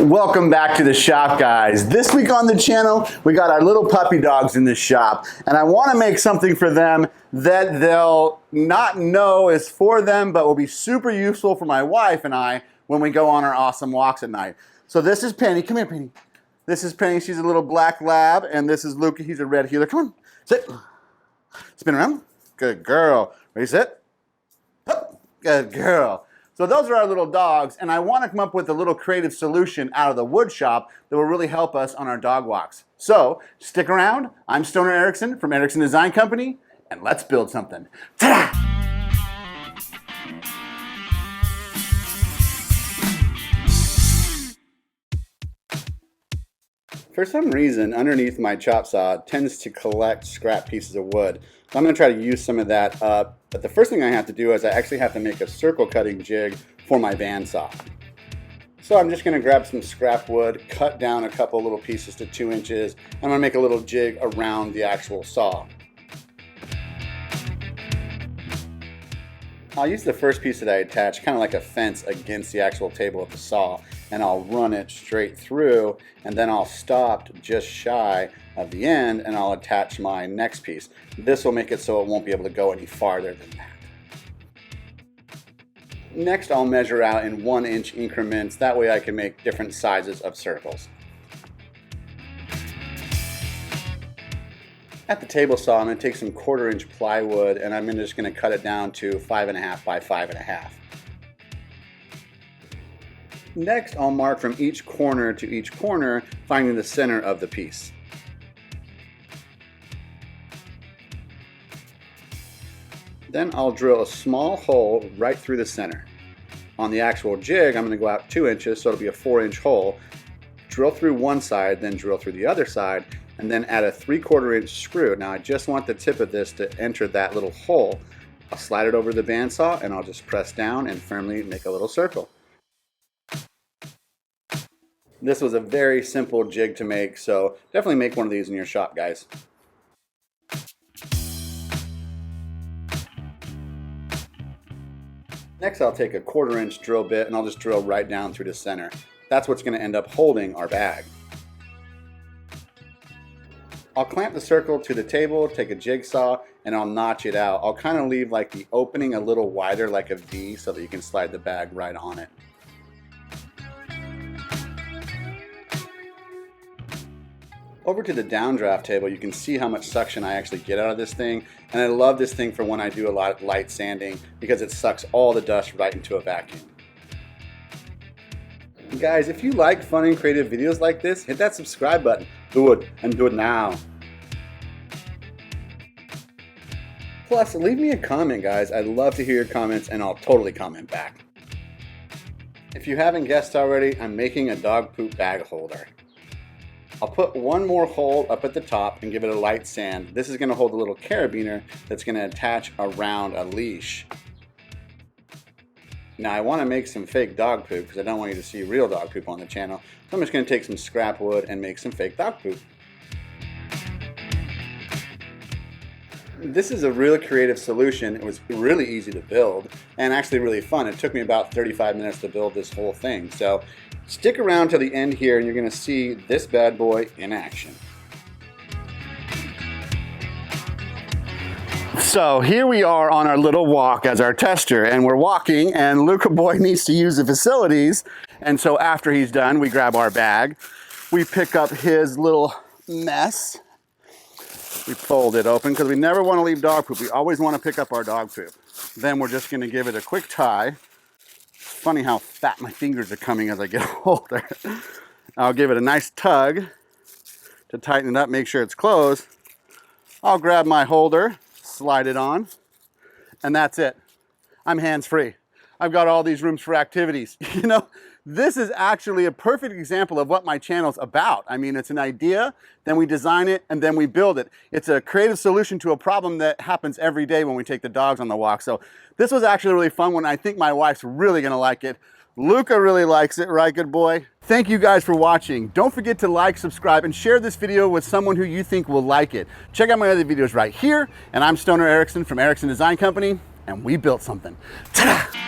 Welcome back to the shop, guys. This week on the channel, we got our little puppy dogs in the shop, and I want to make something for them that they'll not know is for them, but will be super useful for my wife and I when we go on our awesome walks at night. So this is Penny. Come here, Penny. This is Penny. She's a little black lab, and this is Luca. He's a red heeler. Come on, sit. Spin around. Good girl. Ready, sit. Up. Good girl. So those are our little dogs, and I want to come up with a little creative solution out of the wood shop that will really help us on our dog walks. So stick around. I'm Stoner Erickson from Erickson Design Company, and let's build something. Ta-da! For some reason, underneath my chop saw, it tends to collect scrap pieces of wood. So I'm going to try to use some of that up. But the first thing I have to do is I actually have to make a circle cutting jig for my bandsaw. So I'm just going to grab some scrap wood, cut down a couple little pieces to 2 inches. I'm going to make a little jig around the actual saw. I'll use the first piece that I attach kind of like a fence against the actual table of the saw, and I'll run it straight through, and then I'll stop just shy of the end and I'll attach my next piece. This will make it so it won't be able to go any farther than that. Next, I'll measure out in 1-inch increments. That way I can make different sizes of circles. At the table saw, I'm going to take some 1/4-inch plywood and I'm just going to cut it down to 5.5 by 5.5. Next, I'll mark from each corner to each corner, finding the center of the piece. Then I'll drill a small hole right through the center. On the actual jig, I'm going to go out 2 inches, so it'll be a 4-inch hole. Drill through one side, then drill through the other side, and then add a 3/4-inch screw. Now I just want the tip of this to enter that little hole. I'll slide it over the bandsaw and I'll just press down and firmly make a little circle. This was a very simple jig to make, so definitely make one of these in your shop, guys. Next, I'll take a 1/4-inch drill bit and I'll just drill right down through the center. That's what's going to end up holding our bag. I'll clamp the circle to the table, take a jigsaw, and I'll notch it out. I'll kind of leave like the opening a little wider like a V so that you can slide the bag right on it. Over to the downdraft table, you can see how much suction I actually get out of this thing. And I love this thing for when I do a lot of light sanding because it sucks all the dust right into a vacuum. Guys, if you like fun and creative videos like this, hit that subscribe button. Do it, and do it now. Plus, leave me a comment, guys. I'd love to hear your comments and I'll totally comment back. If you haven't guessed already, I'm making a dog poop bag holder. I'll put one more hole up at the top and give it a light sand. This is going to hold a little carabiner that's going to attach around a leash. Now I want to make some fake dog poop because I don't want you to see real dog poop on the channel. So I'm just going to take some scrap wood and make some fake dog poop. This is a really creative solution. It was really easy to build and actually really fun. It took me about 35 minutes to build this whole thing. So stick around to the end here and you're going to see this bad boy in action. So here we are on our little walk as our tester, and we're walking and Luca boy needs to use the facilities, and so after he's done we grab our bag, we pick up his little mess, we fold it open because we never want to leave dog poop. We always want to pick up our dog poop. Then we're just going to give it a quick tie. Funny how fat my fingers are coming as I get older. I'll give it a nice tug to tighten it up, make sure it's closed. I'll grab my holder, slide it on, and that's it. I'm hands-free. I've got all these rooms for activities. You know, this is actually a perfect example of what my channel's about. I mean, it's an idea, then we design it, and then we build it. It's a creative solution to a problem that happens every day when we take the dogs on the walk. So this was actually a really fun one. I think my wife's really gonna like it. Luca really likes it, right, good boy? Thank you guys for watching. Don't forget to like, subscribe, and share this video with someone who you think will like it. Check out my other videos right here, and I'm Stoner Erickson from Erickson Design Company, and we built something. Ta-da!